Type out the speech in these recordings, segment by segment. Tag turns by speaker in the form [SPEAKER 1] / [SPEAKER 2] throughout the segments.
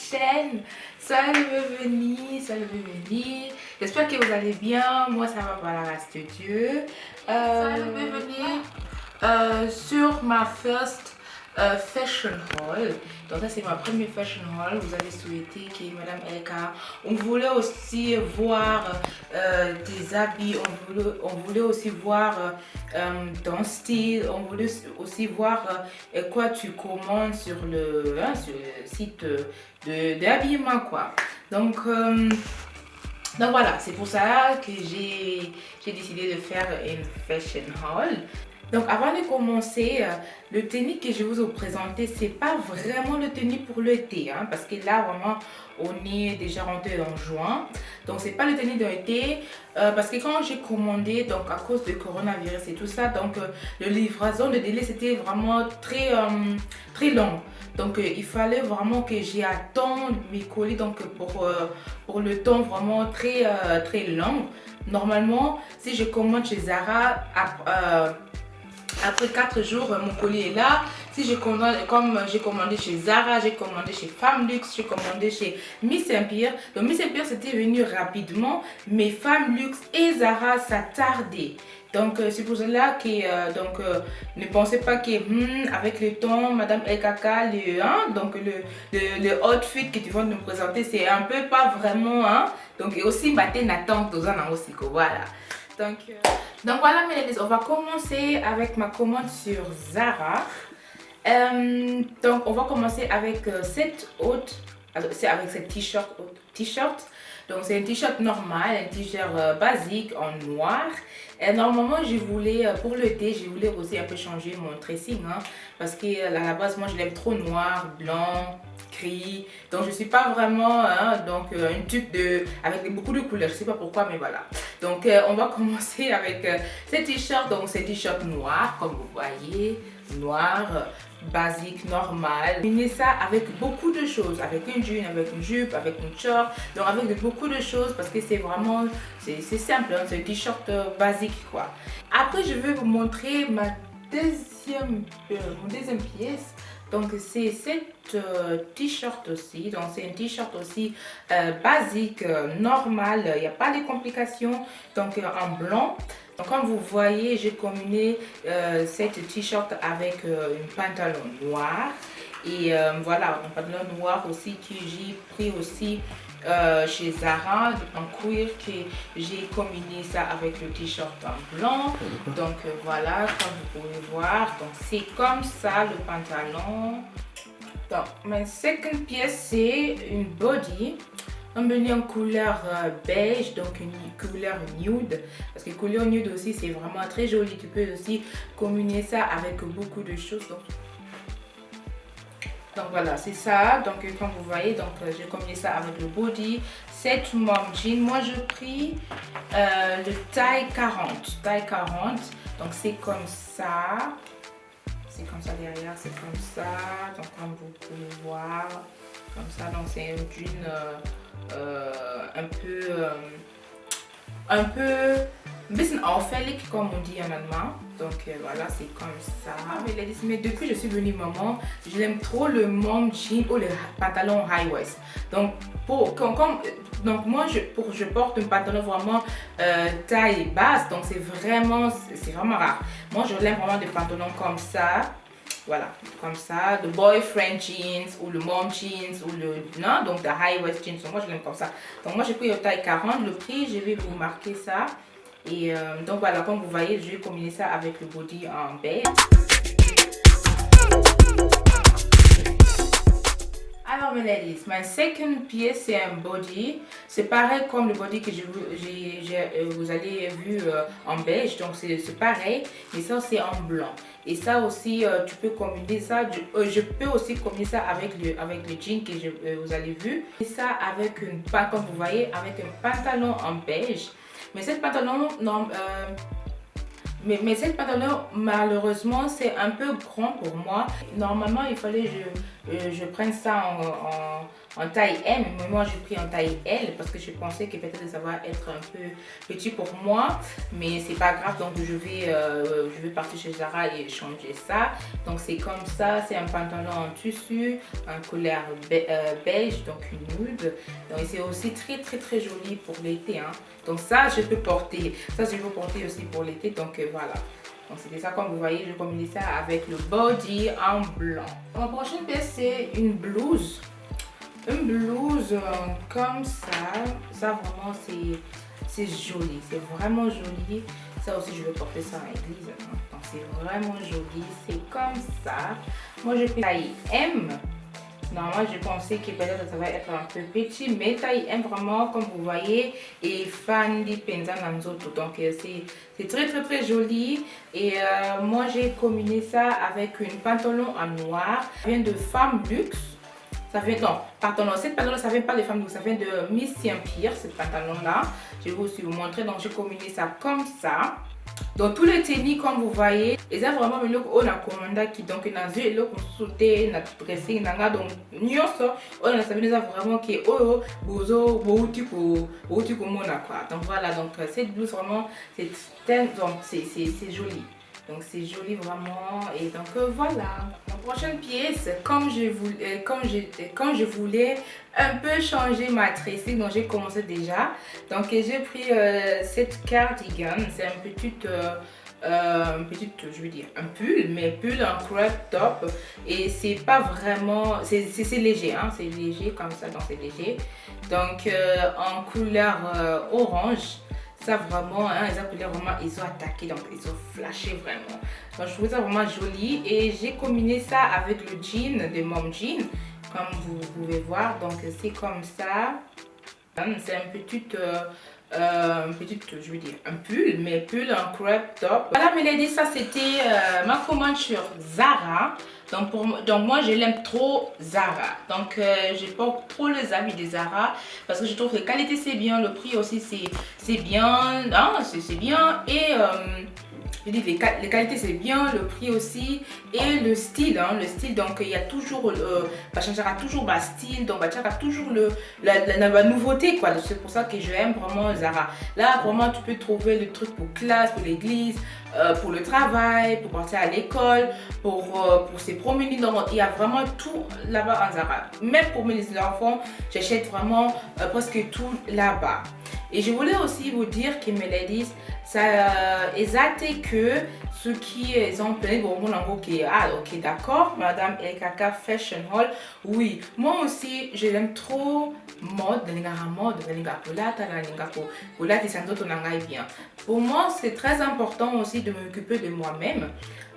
[SPEAKER 1] Chaîne, soyez le bienvenu. J'espère que vous allez bien. Moi, ça va par la grâce de Dieu. Soyez le bienvenu sur ma first fashion haul. Donc ça c'est ma première fashion haul. Vous avez souhaité que Madame Elka, on voulait aussi voir des habits, on voulait aussi voir ton style, on voulait aussi voir quoi tu commandes sur le site d'habillement quoi. Donc voilà, c'est pour ça que j'ai décidé de faire une fashion haul. Donc avant de commencer, le tenue que je vais vous présenter, c'est pas vraiment le tenue pour l'été, hein, parce que là vraiment on est déjà rentré en juin. Donc c'est pas le tenue de l'été, parce que quand j'ai commandé, donc à cause du coronavirus et tout ça, donc le livraison, le délai c'était vraiment très long. Donc il fallait vraiment que j'attende mes colis donc pour le temps vraiment très long. Normalement, si je commande chez Zara, après 4 jours, mon colis est là. Si je commande, comme j'ai commandé chez Zara, j'ai commandé chez Femme Luxe, j'ai commandé chez Miss Empire. Donc Miss Empire c'était venu rapidement, mais Femme Luxe et Zara ça tardait. Donc c'est pour cela que ne pensez pas que avec le temps, Madame LKK, le outfit que tu vas nous présenter, c'est un peu pas vraiment. Hein? Donc aussi, matin attente aux ans aussi. Voilà. Donc voilà mes ladies, on va commencer avec ma commande sur Zara. Donc on va commencer avec cette haute, c'est avec cette t-shirt. Donc c'est un t-shirt normal, un t-shirt basique en noir. Et normalement je voulais, pour l'été, je voulais aussi un peu changer mon dressing, hein, parce que à la base moi je l'aime trop noir, blanc, gris. Donc je suis pas vraiment une type avec beaucoup de couleurs, je sais pas pourquoi mais voilà. Donc on va commencer avec ces t-shirts. Donc c'est t-shirt noir comme vous voyez, noir. Basique, normal. Combiner ça avec beaucoup de choses, avec une jean, avec une jupe, avec une short, donc avec beaucoup de choses parce que c'est vraiment, c'est simple, hein, c'est un t-shirt basique quoi. Après je vais vous montrer mon deuxième pièce. Donc c'est cette t-shirt aussi, donc c'est un t-shirt aussi basique, normal, il n'y a pas de complications, donc en blanc. Donc comme vous voyez, j'ai combiné cette t-shirt avec un pantalon noir. Et voilà, un pantalon noir aussi que j'ai pris aussi chez Zara en cuir, que j'ai combiné ça avec le t-shirt en blanc. Donc voilà, comme vous pouvez voir, donc c'est comme ça le pantalon. Donc ma seconde pièce c'est une body. On venu en couleur beige, donc une couleur nude, parce que couleur nude aussi c'est vraiment très joli. Tu peux aussi combiner ça avec beaucoup de choses. Donc voilà, c'est ça. Donc comme vous voyez, donc j'ai combiné ça avec le body. Cette mom jean, moi je pris le taille 40. Donc c'est comme ça. C'est comme ça derrière, c'est comme ça. Donc comme vous pouvez voir, comme ça. Donc c'est une jean un bisschen auffällig comme on dit en allemand. Donc voilà, c'est comme ça. Mais depuis que je suis venue maman, je l'aime trop le mom jean ou le pantalon high waist. Donc moi je porte un pantalon vraiment taille basse, donc c'est vraiment rare. Moi je l'aime vraiment des pantalons comme ça. Voilà, comme ça, le boyfriend jeans ou le mom jeans ou donc le high waist jeans. Donc moi je l'aime comme ça. Donc moi j'ai pris le taille 40, le prix je vais vous marquer ça. Et donc voilà, comme vous voyez, je vais combiner ça avec le body en beige. Alors mes ladies, ma second pièce c'est un body. C'est pareil comme le body que vous avez vu en beige. Donc c'est pareil, mais ça c'est en blanc. Et ça aussi, tu peux combiner ça. Je peux aussi combiner ça avec le jean que vous avez vu. Et ça avec comme vous voyez, avec un pantalon en beige. Mais ce pantalon, Mais cette pantalon, malheureusement, c'est un peu grand pour moi. Normalement, il fallait que je prenne ça en taille M. Mais moi, j'ai pris en taille L parce que je pensais que peut-être ça va être un peu petit pour moi. Mais c'est pas grave, donc je vais partir chez Zara et changer ça. Donc c'est comme ça, c'est un pantalon en tissu, un couleur beige, donc une nude. Donc c'est aussi très très très joli pour l'été, hein. Donc ça, je peux porter. Ça, je peux porter aussi pour l'été. Donc voilà. Donc c'était ça, comme vous voyez, je combine ça avec le body en blanc. Ma prochaine pièce, c'est une blouse. Une blouse comme ça. Ça, vraiment, c'est joli. C'est vraiment joli. Ça aussi, je vais porter ça en église, hein. Donc c'est vraiment joli. C'est comme ça. Moi, je fais taille M. Normalement, je pensais que peut-être ça va être un peu petit, mais taille M vraiment, comme vous voyez, et fan di penza nanzoto. Donc, c'est très très très joli. Et moi, j'ai combiné ça avec une pantalon en noir. Ça vient de Femme Luxe. Ça vient, non, pardon, cette pantalon, ça vient pas de Femme Luxe, ça vient de Miss Saint-Pierre, cette pantalon-là. Je vais aussi vous montrer. Donc, j'ai combiné ça comme ça. Donc tous les tenues comme vous voyez, et ça vraiment le look on a commandé qui donc dans un look sauté notre dressing nanga donc nyonso on a savoir ça vraiment qui oh bozo bouti ko mona quoi. Donc voilà, donc cette blouse vraiment c'est joli. Donc c'est joli vraiment. Et donc voilà. La prochaine pièce, comme je voulais un peu changer ma tressée, donc j'ai commencé déjà. Donc j'ai pris cette cardigan. C'est je veux dire un pull, mais pull en crop top. Et c'est pas vraiment, c'est léger, hein, c'est léger comme ça, donc c'est léger. Donc en couleur orange. Ça vraiment, hein, les appelés vraiment, ils ont attaqué, donc ils ont flashé vraiment. Donc je trouve ça vraiment joli et j'ai combiné ça avec le jean de Mom Jean, comme vous pouvez voir. Donc c'est comme ça. C'est je veux dire, un pull, mais pull en crop top. Voilà mes ladies, ça c'était ma commande sur Zara. Donc moi je l'aime trop Zara. Donc je porte trop les habits de Zara parce que je trouve que la qualité c'est bien, le prix aussi c'est bien, hein, c'est bien et je dis les qualités c'est bien, le prix aussi et le style, hein, le style donc il y a toujours bah changera toujours bah style, donc bah changera toujours la nouveauté quoi. C'est pour ça que j'aime vraiment Zara. Là vraiment tu peux trouver le truc pour classe, pour l'église, pour le travail, pour partir à l'école, pour se promener. Donc il y a vraiment tout là-bas en Zara. Même pour mes enfants, j'achète vraiment presque tout là-bas. Et je voulais aussi vous dire que mes ladies, ça exact que ceux qui ont plein de bonbons qui ah ok d'accord, Madame LKK Fashion Hall, oui, moi aussi je l'aime trop mode, bien. Pour moi c'est très important aussi de m'occuper de moi-même.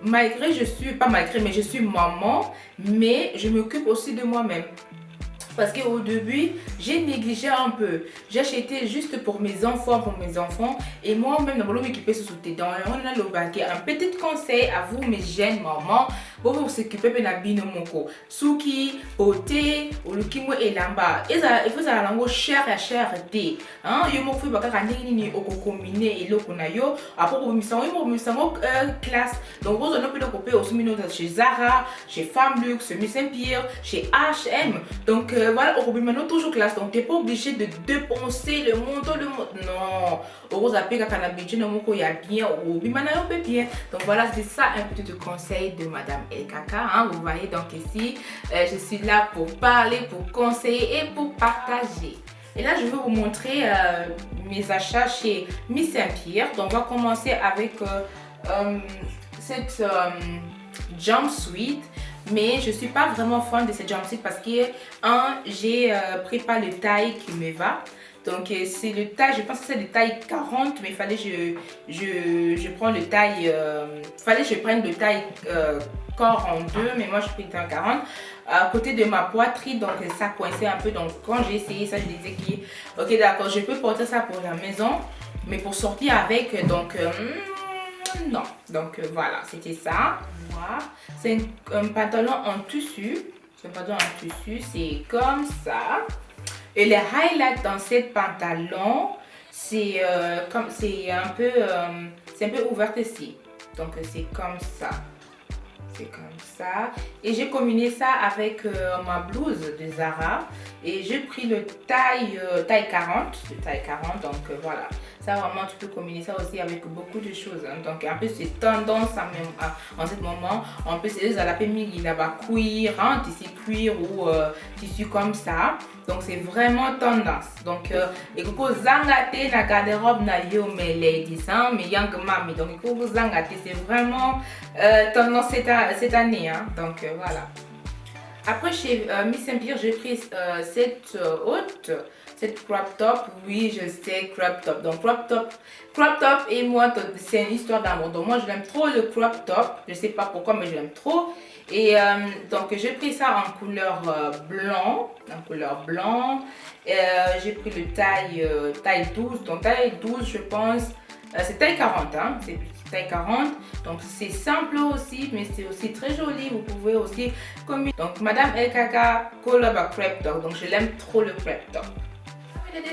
[SPEAKER 1] Malgré je suis pas malgré mais je suis maman, mais je m'occupe aussi de moi-même. Parce qu'au début, j'ai négligé un peu. J'ai acheté juste pour mes enfants, Et moi-même, dans le m'occuper sous tes dents. On a le baquet. Un petit conseil à vous, mes jeunes mamans. Pour vous s'occuper de la binomoko. Souki, beauté, ou le kimo et lamba. Et ça, il faut ça lango cher et cher té. Hein, yo mo fui baka kandini ni oko combiner et lo kunayo. Après, vous misango classe. Donc, vous en avez le coupé aussi chez Zara, chez Femme Luxe, Miss Saint-Pierre, chez H&M. Donc, voilà, au maintenant toujours classe. Donc, tu n'es pas obligé de dépenser le montant. Non. Au appel quand on budget il y a bien. Au bien. Donc, voilà, c'est ça un petit conseil de Madame LKK. Hein, vous voyez, donc ici, je suis là pour parler, pour conseiller et pour partager. Et là, je vais vous montrer mes achats chez Miss Saint-Pierre. Donc, on va commencer avec cette jumpsuit. Mais je ne suis pas vraiment fan de cette jumpsuit parce que, j'ai pris pas le taille qui me va. Donc, c'est le taille, je pense que c'est le taille 40, mais il fallait que je prenne le taille, je prenne le taille corps en 2, mais moi je pris le taille 40. À côté de ma poitrine, donc ça coinçait un peu. Donc, quand j'ai essayé ça, je disais que, ok, d'accord, je peux porter ça pour la maison, mais pour sortir avec, donc, non. Donc, voilà, c'était ça. Voilà. C'est un pantalon en tissu. C'est un pantalon en tissu, c'est comme ça. Et les highlights dans ce pantalon, c'est un peu, c'est un peu ouverte ici. Donc c'est comme ça. C'est comme ça. Et j'ai combiné ça avec ma blouse de Zara. Et j'ai pris le taille 40. Le taille 40. Donc voilà. Ça vraiment, tu peux combiner ça aussi avec beaucoup de choses. Hein. Donc en plus, c'est tendance en ce moment. En plus, c'est la pémigi là-bas cuir, hein, tissu cuir ou tissu comme ça. Donc c'est vraiment tendance. Donc et que zangate na garde-robe na yo mes ladies, hein, mes young mami. Donc il faut vous zangate, c'est vraiment tendance cette année. Hein. Donc voilà. Après chez Miss Empire, j'ai pris cette haute, cette crop top. Oui, je sais, crop top. Donc crop top et moi, c'est une histoire d'amour. Donc moi, je l'aime trop le crop top. Je sais pas pourquoi, mais je l'aime trop. Et donc j'ai pris ça en couleur blanc, j'ai pris le taille 12, donc taille 12 je pense, c'est taille 40, hein, c'est taille 40, donc c'est simple aussi, mais c'est aussi très joli, vous pouvez aussi combiner. Donc Madame LKK Color Crêpe Top, donc je l'aime trop le crêpe top.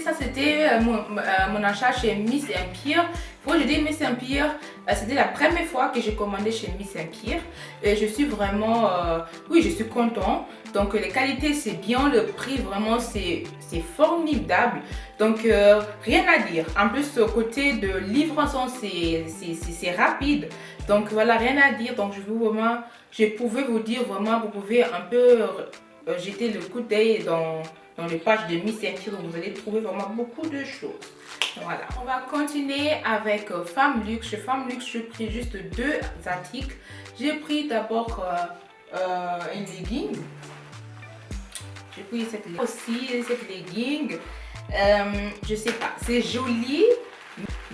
[SPEAKER 1] Ça c'était mon achat chez Miss Empire. Pour je dis Miss Empire, c'était la première fois que j'ai commandé chez Miss Empire. Et je suis vraiment, oui, je suis content. Donc les qualités c'est bien, le prix vraiment c'est formidable. Donc rien à dire. En plus côté de livraison c'est rapide. Donc voilà, rien à dire. Donc je pouvais vous dire vraiment, vous pouvez un peu jeter le coup d'œil dans les pages de Miss Empire, vous allez trouver vraiment beaucoup de choses. Voilà. On va continuer avec Femme Luxe. Chez Femme Luxe, j'ai pris juste deux articles. J'ai pris d'abord une legging. J'ai pris cette legging. Je sais pas, c'est joli,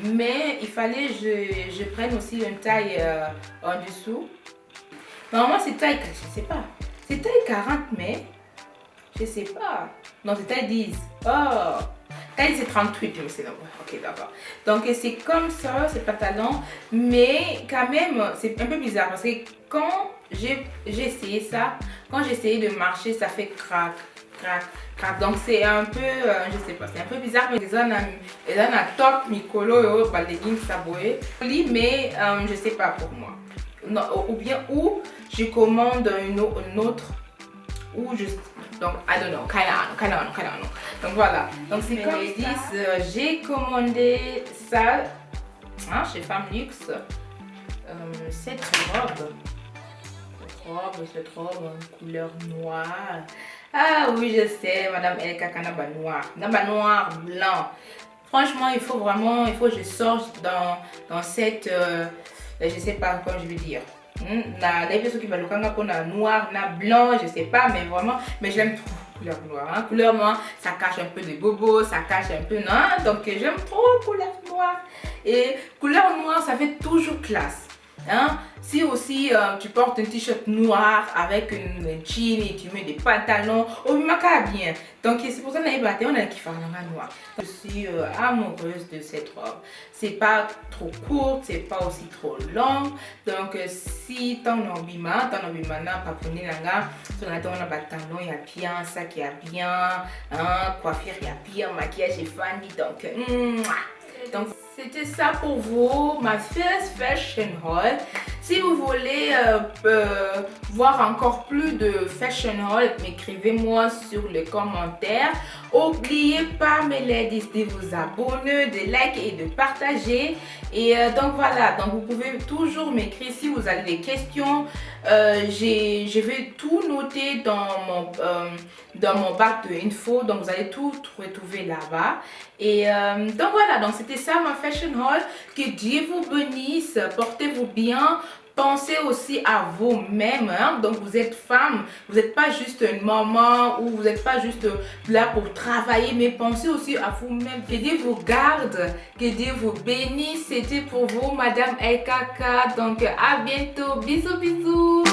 [SPEAKER 1] mais il fallait que je prenne aussi une taille en dessous. Normalement, c'est taille, je sais pas, c'est taille 40, mais je sais pas. Non, c'est taille 10. Oh, taille c'est 38, je me sais. Ok, d'accord. Donc c'est comme ça, ce pantalon. Mais quand même, c'est un peu bizarre parce que quand j'ai essayé ça, quand j'ai essayé de marcher, ça fait crac, crac, crac. Donc c'est un peu, je sais pas, c'est un peu bizarre. Mais les gens ont un top, Mikolo, et legging, saboué. Mais je sais pas pour moi. Non, ou bien où je commande une autre. Ou juste, donc I don't know, kind of. Donc voilà, donc c'est comme ils disent, j'ai commandé ça hein, chez Femme Luxe, cette robe en couleur noire. Ah oui, je sais, Madame LK Kanaba noir, blanc. Franchement, il faut que je sorte dans cette, je sais pas comment je vais dire. Les personnes qui veulent le noir, blanc, je sais pas, mais vraiment, mais j'aime trop couleur noire. Hein. Couleur noire, ça cache un peu de bobo, ça cache un peu, non, donc j'aime trop couleur noire. Et couleur noire, ça fait toujours classe. Hein? Si aussi tu portes un t-shirt noir avec une jean et tu mets des pantalons, oh il m'a bien. Donc c'est pour ça que on a qui fait un noir. Je suis amoureuse de cette robe. C'est pas trop courte, c'est pas aussi trop long. Donc si ton obima n'a pas pris nanga, on a un pantalon il y a bien, sac il y a bien, hein, coiffure il y a bien, maquillage est fanny donc c'était ça pour vous, ma first fashion haul. Si vous voulez voir encore plus de fashion haul, écrivez-moi sur les commentaires. N'oubliez pas, mes ladies, de vous abonner, de liker et de partager. Et donc voilà, donc vous pouvez toujours m'écrire si vous avez des questions. Je vais tout noter dans mon bac de info, donc vous allez tout retrouver là-bas. Et donc voilà, donc c'était ça ma fashion haul. Que Dieu vous bénisse, portez-vous bien. Pensez aussi à vous-même, hein? Donc vous êtes femme, vous n'êtes pas juste une maman ou vous n'êtes pas juste là pour travailler, mais pensez aussi à vous-même. Que Dieu vous garde, que Dieu vous bénisse. C'était pour vous, Madame LKK. Donc à bientôt, bisous bisous.